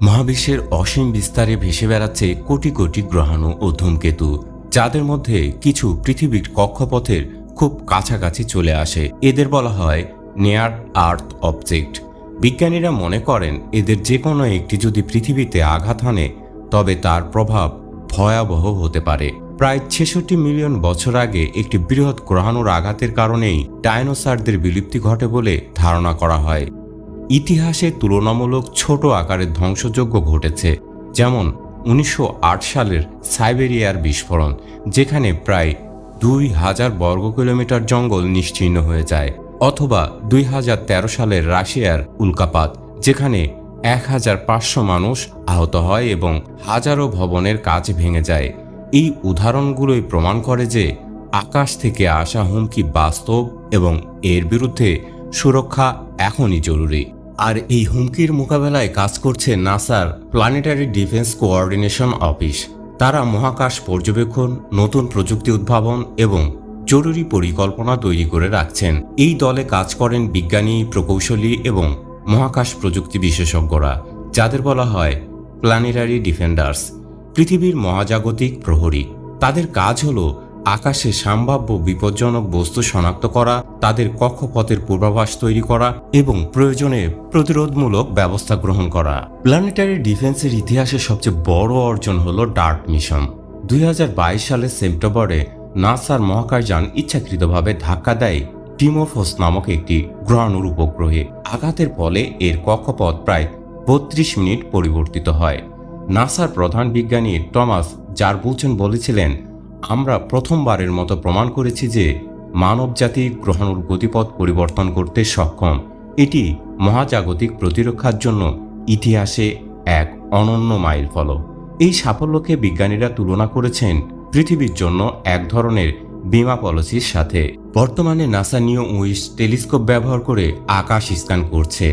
মহাবিশ্বের অসীম বিস্তারে ভেসে বেড়াচ্ছে কোটি কোটি গ্রহাণু ও ধূমকেতু, যাদের মধ্যে কিছু পৃথিবীর কক্ষপথের খুব কাছাকাছি চলে আসে। এদের বলা হয় নিয়ার আর্থ অবজেক্ট। বিজ্ঞানীরা মনে করেন এদের যে কোনো একটি যদি পৃথিবীতে আঘাত হানে তবে তার প্রভাব ভয়াবহ হতে পারে। প্রায় 66 মিলিয়ন বছর আগে একটি বৃহৎ গ্রহাণুর আঘাতের কারণেই ডায়নোসরদের বিলুপ্তি ঘটে বলে ধারণা করা হয়। ইতিহাসে তুলনামূলক ছোট আকারের ধ্বংসযজ্ঞ ঘটেছে, যেমন 1908 সালের সাইবেরিয়ার বিস্ফোরণ, যেখানে প্রায় 2000 বর্গ কিলোমিটার জঙ্গল নিশ্চিহ্ন হয়ে যায়, অথবা 2013 সালের রাশিয়ার উল্কাপাত, যেখানে 1500 মানুষ আহত হয় এবং হাজারো ভবনের কাঁচ ভেঙে যায়। এই উদাহরণগুলোই প্রমাণ করে যে আকাশ থেকে আসা হুমকি বাস্তব এবং এর বিরুদ্ধে সুরক্ষা এখনই জরুরি। আর এই হুমকির মোকাবেলায় কাজ করছে নাসার প্ল্যানেটারি ডিফেন্স কোঅর্ডিনেশন অফিস। তারা মহাকাশ পর্যবেক্ষণ, নতুন প্রযুক্তি উদ্ভাবন এবং জরুরি পরিকল্পনা তৈরি করে রাখছেন। এই দলে কাজ করেন বিজ্ঞানী, প্রকৌশলী এবং মহাকাশ প্রযুক্তি বিশেষজ্ঞরা, যাদের বলা হয় প্ল্যানেটারি ডিফেন্ডার্স, পৃথিবীর মহাজাগতিক প্রহরী। তাদের কাজ হলো আকাশে সম্ভাব্য বিপজ্জনক বস্তু শনাক্ত করা, তাদের কক্ষপথের পূর্বাভাস তৈরি করা এবং প্রয়োজনে প্রতিরোধমূলক ব্যবস্থা গ্রহণ করা। প্ল্যানেটারি ডিফেন্সের ইতিহাসে সবচেয়ে বড় অর্জন হলো ডার্ট মিশন। 2022 সালের সেপ্টেম্বরে নাসার মহাকাশযান ইচ্ছাকৃতভাবে ধাক্কা দেয় ডিমোফোস নামক একটি গ্রহাণুর উপগ্রহে। আঘাতের ফলে এর কক্ষপথ প্রায় 32 মিনিট পরিবর্তিত হয়। নাসার প্রধান বিজ্ঞানী টমাস জারবুচেন বলেছিলেন, আমরা প্রথমবারের মতো প্রমাণ করেছি যে মানবজাতি গ্রহাণুর গতিপথ পরিবর্তন করতে সক্ষম। এটি মহাজাগতিক প্রতিরক্ষার জন্য ইতিহাসে এক অনন্য মাইলফলক। এই সাফল্যকে বিজ্ঞানীরা তুলনা করেছেন পৃথিবীর জন্য এক ধরনের বীমা পলিসির সাথে। বর্তমানে নাসা নিও উইস্ট টেলিস্কোপ ব্যবহার করে আকাশ স্ক্যান করছে।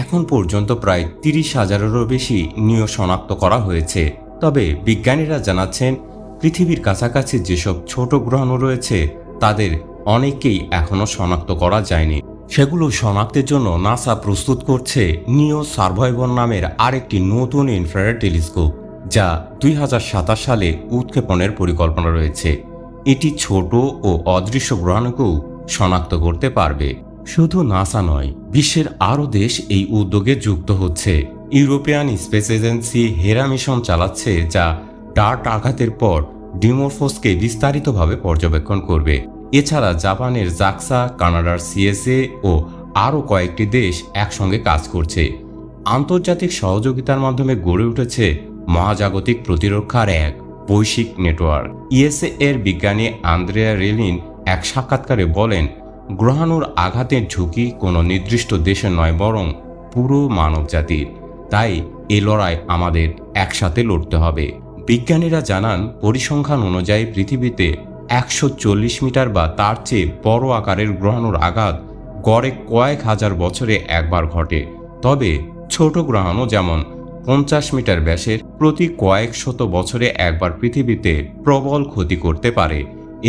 এখন পর্যন্ত প্রায় 30,000-এরও বেশি নিও শনাক্ত করা হয়েছে। তবে বিজ্ঞানীরা জানাচ্ছেন পৃথিবীর কাছাকাছি যেসব ছোট গ্রহাণু রয়েছে তাদের অনেকেই এখনও শনাক্ত করা যায়নি। সেগুলো শনাক্তের জন্য নাসা প্রস্তুত করছে নিও সার্ভাইভার নামের আরেকটি নতুন ইনফ্রারেড টেলিস্কোপ, যা 2027 সালে উৎক্ষেপণের পরিকল্পনা রয়েছে। এটি ছোট ও অদৃশ্য গ্রহাণুকেও শনাক্ত করতে পারবে। শুধু নাসা নয়, বিশ্বের আরও দেশ এই উদ্যোগে যুক্ত হচ্ছে। ইউরোপিয়ান স্পেস এজেন্সি হেরা মিশন চালাচ্ছে, যা ডার্ট আঘাতের পর ডিমোরফোসকে বিস্তারিতভাবে পর্যবেক্ষণ করবে। এছাড়া জাপানের জাক্সা, কানাডার সিএসএ ও আরও কয়েকটি দেশ একসঙ্গে কাজ করছে। আন্তর্জাতিক সহযোগিতার মাধ্যমে গড়ে উঠেছে মহাজাগতিক প্রতিরক্ষার এক বৈশ্বিক নেটওয়ার্ক। ইএসএ এর বিজ্ঞানী আন্দ্রেয়া রেলিন এক সাক্ষাৎকারে বলেন, গ্রহাণুর আঘাতের ঝুঁকি কোনো নির্দিষ্ট দেশে নয়, বরং পুরো মানবজাতির। তাই এই লড়াই আমাদের একসাথে লড়তে হবে। বিজ্ঞানীরা জানান, পরিসংখ্যান অনুযায়ী পৃথিবীতে 140 মিটার বা তার চেয়ে বড় আকারের গ্রহাণুর আঘাত গড়ে কয়েক হাজার বছরে একবার ঘটে। তবে ছোট গ্রহাণু যেমন 50 মিটার ব্যাসের প্রতি কয়েক শত বছরে একবার পৃথিবীতে প্রবল ক্ষতি করতে পারে।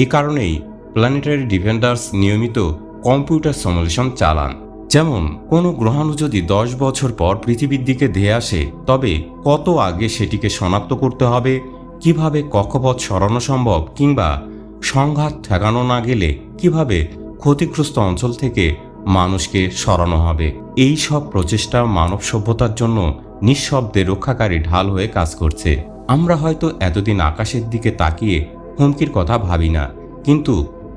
এই কারণেই প্ল্যানেটারি ডিফেন্ডার্স নিয়মিত কম্পিউটার সিমুলেশন চালান। যেমন কোনো গ্রহাণু যদি 10 বছর পর পৃথিবীর দিকে ধেয়ে আসে, তবে কত আগে সেটিকে শনাক্ত করতে হবে, কিভাবে কক্ষপথ সরানো সম্ভব, কিংবা সংঘাত ঠেকানো না গেলে কিভাবে ক্ষতিগ্রস্ত অঞ্চল থেকে মানুষকে সরানো হবে। এই সব প্রচেষ্টা মানব সভ্যতার জন্য নিঃশব্দে রক্ষাকারী ঢাল হয়ে কাজ করছে। আমরা হয়তো এতদিন আকাশের দিকে তাকিয়ে হুমকির কথা ভাবি না, কিন্তু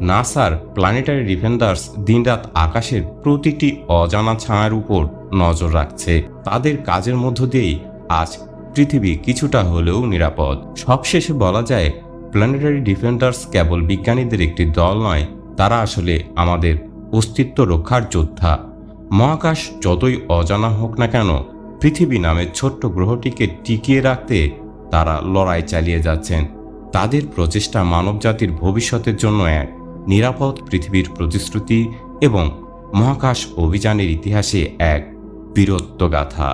নাসার প্ল্যানেটারি ডিফেন্ডার্স দিনরাত আকাশের প্রতিটি অজানা ছায়ার উপর নজর রাখছে। তাদের কাজের মধ্য দিয়েই আজ পৃথিবী কিছুটা হলেও নিরাপদ। সবশেষে বলা যায়, প্ল্যানেটারি ডিফেন্ডার্স কেবল বিজ্ঞানীদের একটি দল নয়, তারা আসলে আমাদের অস্তিত্ব রক্ষার যোদ্ধা। মহাকাশ যতই অজানা হোক না কেন, পৃথিবী নামের ছোট্ট গ্রহটিকে টিকিয়ে রাখতে তারা লড়াই চালিয়ে যাচ্ছেন। তাদের প্রচেষ্টা মানবজাতির ভবিষ্যতের জন্য এক নিরাপদ পৃথিবীর প্রতিশ্রুতি এবং মহাকাশ অভিযানের ইতিহাসে এক বীরত্বগাথা।